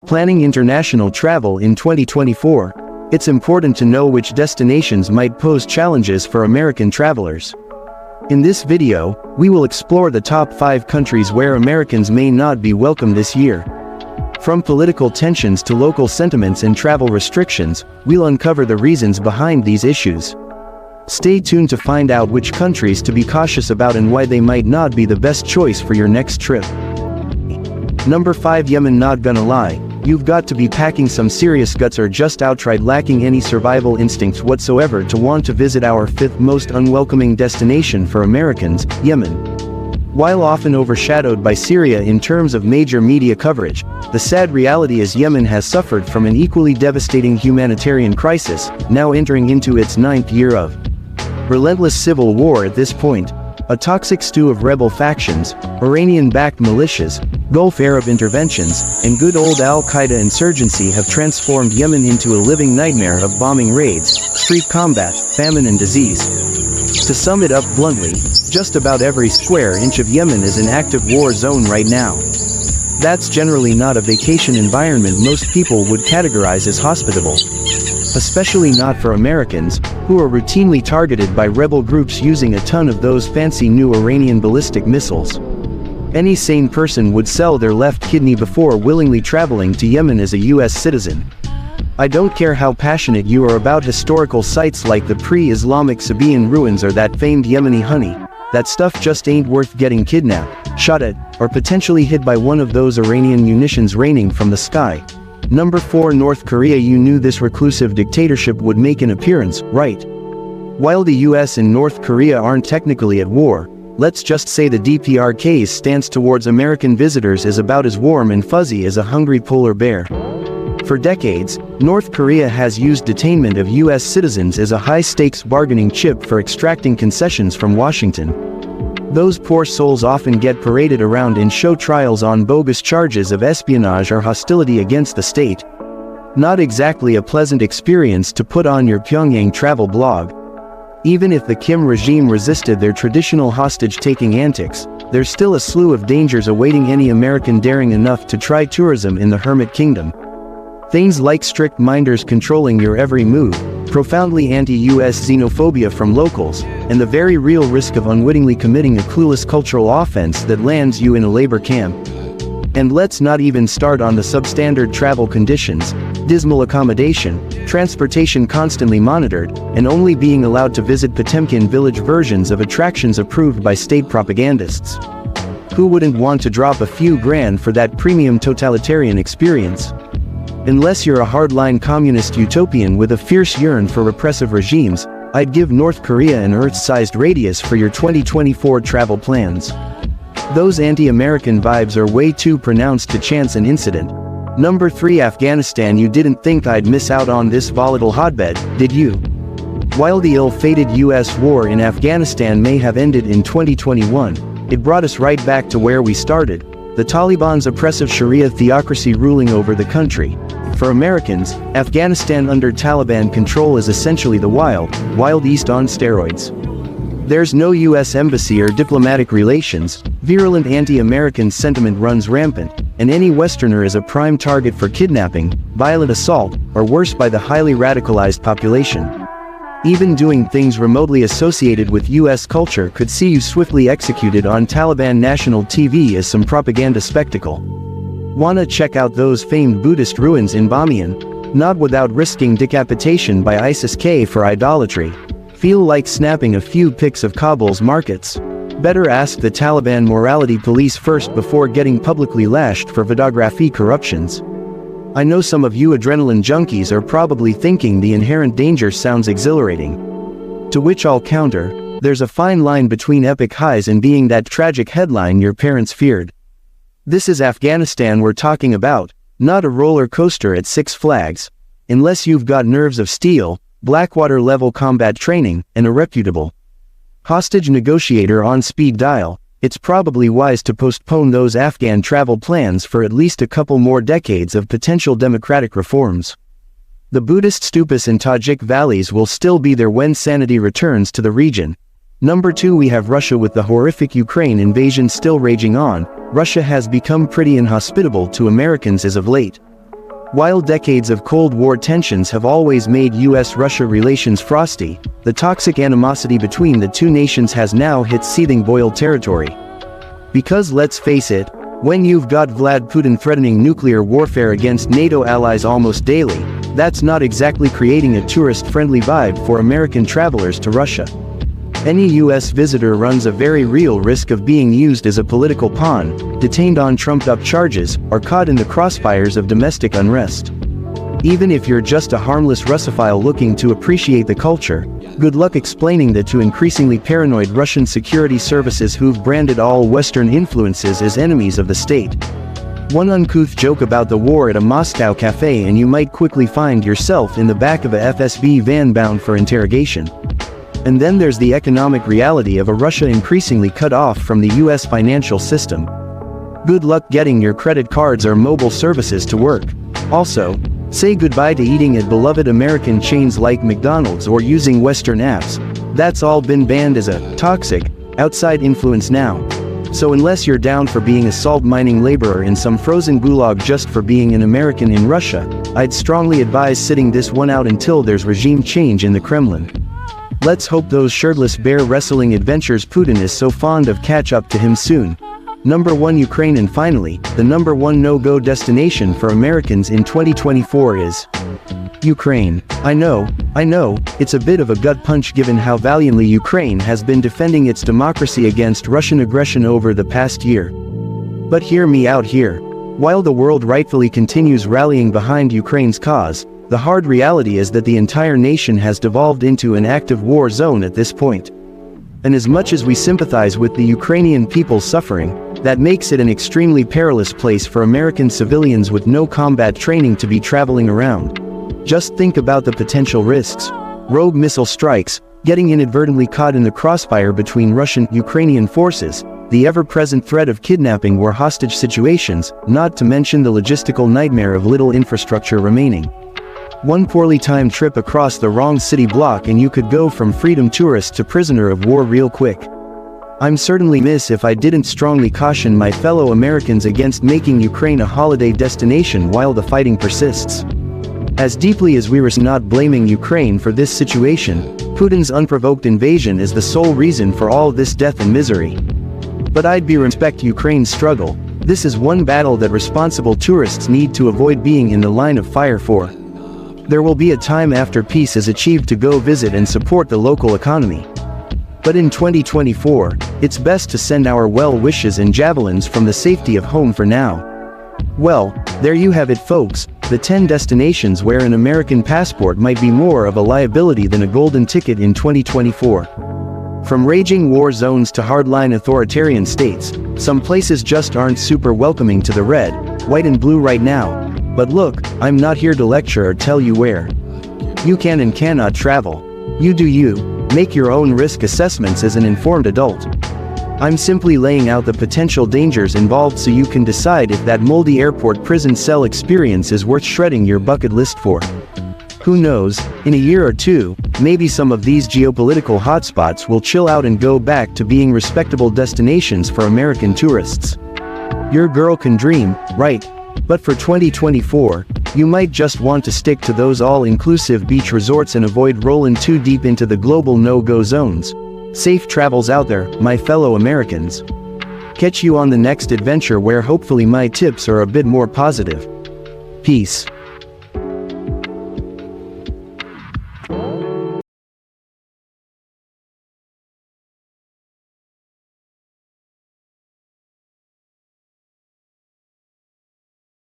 Planning international travel in 2024, it's important to know which destinations might pose challenges for American travelers. In this video, we will explore the top 5 countries where Americans may not be welcome this year. From political tensions to local sentiments and travel restrictions, we'll uncover the reasons behind these issues. Stay tuned to find out which countries to be cautious about and why they might not be the best choice for your next trip. Number 5, Yemen. Not gonna lie, you've got to be packing some serious guts or just outright lacking any survival instincts whatsoever to want to visit our 5th most unwelcoming destination for Americans, Yemen. While often overshadowed by Syria in terms of major media coverage, the sad reality is Yemen has suffered from an equally devastating humanitarian crisis, now entering into its 9th year of relentless civil war at this point. A toxic stew of rebel factions, Iranian-backed militias, Gulf Arab interventions, and good old al-Qaeda insurgency have transformed Yemen into a living nightmare of bombing raids, street combat, famine and disease. To sum it up bluntly, just about every square inch of Yemen is an active war zone right now. That's generally not a vacation environment most people would categorize as hospitable. Especially not for Americans, who are routinely targeted by rebel groups using a ton of those fancy new Iranian ballistic missiles. Any sane person would sell their left kidney before willingly traveling to Yemen as a US citizen. I don't care how passionate you are about historical sites like the pre-Islamic Sabaean ruins or that famed Yemeni honey. That stuff just ain't worth getting kidnapped, shot at, or potentially hit by one of those Iranian munitions raining from the sky. Number 4, North Korea. You knew this reclusive dictatorship would make an appearance, right? While the US and North Korea aren't technically at war, let's just say the DPRK's stance towards American visitors is about as warm and fuzzy as a hungry polar bear. For decades, North Korea has used detainment of US citizens as a high-stakes bargaining chip for extracting concessions from Washington. Those poor souls often get paraded around in show trials on bogus charges of espionage or hostility against the state. Not exactly a pleasant experience to put on your Pyongyang travel blog. Even if the Kim regime resisted their traditional hostage-taking antics, there's still a slew of dangers awaiting any American daring enough to try tourism in the Hermit Kingdom. Things like strict minders controlling your every move, profoundly anti-US xenophobia from locals, and the very real risk of unwittingly committing a clueless cultural offense that lands you in a labor camp. And let's not even start on the substandard travel conditions, dismal accommodation, transportation constantly monitored, and only being allowed to visit Potemkin village versions of attractions approved by state propagandists. Who wouldn't want to drop a few grand for that premium totalitarian experience? Unless you're a hardline communist utopian with a fierce yearn for repressive regimes, I'd give North Korea an Earth-sized radius for your 2024 travel plans. Those anti-American vibes are way too pronounced to chance an incident. Number 3, Afghanistan. You didn't think I'd miss out on this volatile hotbed, did you? While the ill-fated US war in Afghanistan may have ended in 2021, it brought us right back to where we started, the Taliban's oppressive Sharia theocracy ruling over the country. For Americans, Afghanistan under Taliban control is essentially the Wild East on steroids. There's no US embassy or diplomatic relations, virulent anti-American sentiment runs rampant, and any Westerner is a prime target for kidnapping, violent assault, or worse by the highly radicalized population. Even doing things remotely associated with US culture could see you swiftly executed on Taliban national TV as some propaganda spectacle. Wanna check out those famed Buddhist ruins in Bamiyan? Not without risking decapitation by ISIS-K for idolatry. Feel like snapping a few pics of Kabul's markets? Better ask the Taliban morality police first before getting publicly lashed for videography corruptions. I know some of you adrenaline junkies are probably thinking the inherent danger sounds exhilarating. To which I'll counter, there's a fine line between epic highs and being that tragic headline your parents feared. This is Afghanistan we're talking about, not a roller coaster at Six Flags. Unless you've got nerves of steel, Blackwater-level combat training, and a reputable hostage negotiator on speed dial, it's probably wise to postpone those Afghan travel plans for at least a couple more decades of potential democratic reforms. The Buddhist stupas and Tajik valleys will still be there when sanity returns to the region. Number 2, we have Russia. With the horrific Ukraine invasion still raging on, Russia has become pretty inhospitable to Americans as of late. While decades of Cold War tensions have always made US-Russia relations frosty, the toxic animosity between the two nations has now hit seething boil territory. Because let's face it, when you've got Vlad Putin threatening nuclear warfare against NATO allies almost daily, that's not exactly creating a tourist-friendly vibe for American travelers to Russia. Any US visitor runs a very real risk of being used as a political pawn, detained on trumped-up charges, or caught in the crossfires of domestic unrest. Even if you're just a harmless Russophile looking to appreciate the culture, good luck explaining that to increasingly paranoid Russian security services who've branded all Western influences as enemies of the state. One uncouth joke about the war at a Moscow cafe and you might quickly find yourself in the back of a FSB van bound for interrogation. And then there's the economic reality of a Russia increasingly cut off from the US financial system. Good luck getting your credit cards or mobile services to work. Also, say goodbye to eating at beloved American chains like McDonald's or using Western apps. That's all been banned as a toxic, outside influence now. So unless you're down for being a salt mining laborer in some frozen gulag just for being an American in Russia, I'd strongly advise sitting this one out until there's regime change in the Kremlin. Let's hope those shirtless bear wrestling adventures Putin is so fond of catch up to him soon. Number 1 Ukraine. And finally, the number 1 no-go destination for Americans in 2024 is Ukraine. I know, it's a bit of a gut punch given how valiantly Ukraine has been defending its democracy against Russian aggression over the past year. But hear me out here. While the world rightfully continues rallying behind Ukraine's cause, the hard reality is that the entire nation has devolved into an active war zone at this point. And as much as we sympathize with the Ukrainian people's suffering, that makes it an extremely perilous place for American civilians with no combat training to be traveling around. Just think about the potential risks. Rogue missile strikes, getting inadvertently caught in the crossfire between Russian-Ukrainian forces, the ever-present threat of kidnapping or hostage situations, not to mention the logistical nightmare of little infrastructure remaining. One poorly timed trip across the wrong city block and you could go from freedom tourist to prisoner of war real quick. I'm certainly remiss if I didn't strongly caution my fellow Americans against making Ukraine a holiday destination while the fighting persists. As deeply as we risk not blaming Ukraine for this situation, Putin's unprovoked invasion is the sole reason for all this death and misery. But I'd be respect Ukraine's struggle. This is one battle that responsible tourists need to avoid being in the line of fire for. There will be a time after peace is achieved to go visit and support the local economy. But in 2024, it's best to send our well wishes and javelins from the safety of home for now. Well, there you have it folks, the 10 destinations where an American passport might be more of a liability than a golden ticket in 2024. From raging war zones to hardline authoritarian states, some places just aren't super welcoming to the red, white and blue right now. But look, I'm not here to lecture or tell you where you can and cannot travel. You do you, make your own risk assessments as an informed adult. I'm simply laying out the potential dangers involved so you can decide if that moldy airport prison cell experience is worth shredding your bucket list for. Who knows, in a year or two, maybe some of these geopolitical hotspots will chill out and go back to being respectable destinations for American tourists. Your girl can dream, right? But for 2024, you might just want to stick to those all-inclusive beach resorts and avoid rolling too deep into the global no-go zones. Safe travels out there, my fellow Americans. Catch you on the next adventure where hopefully my tips are a bit more positive. Peace.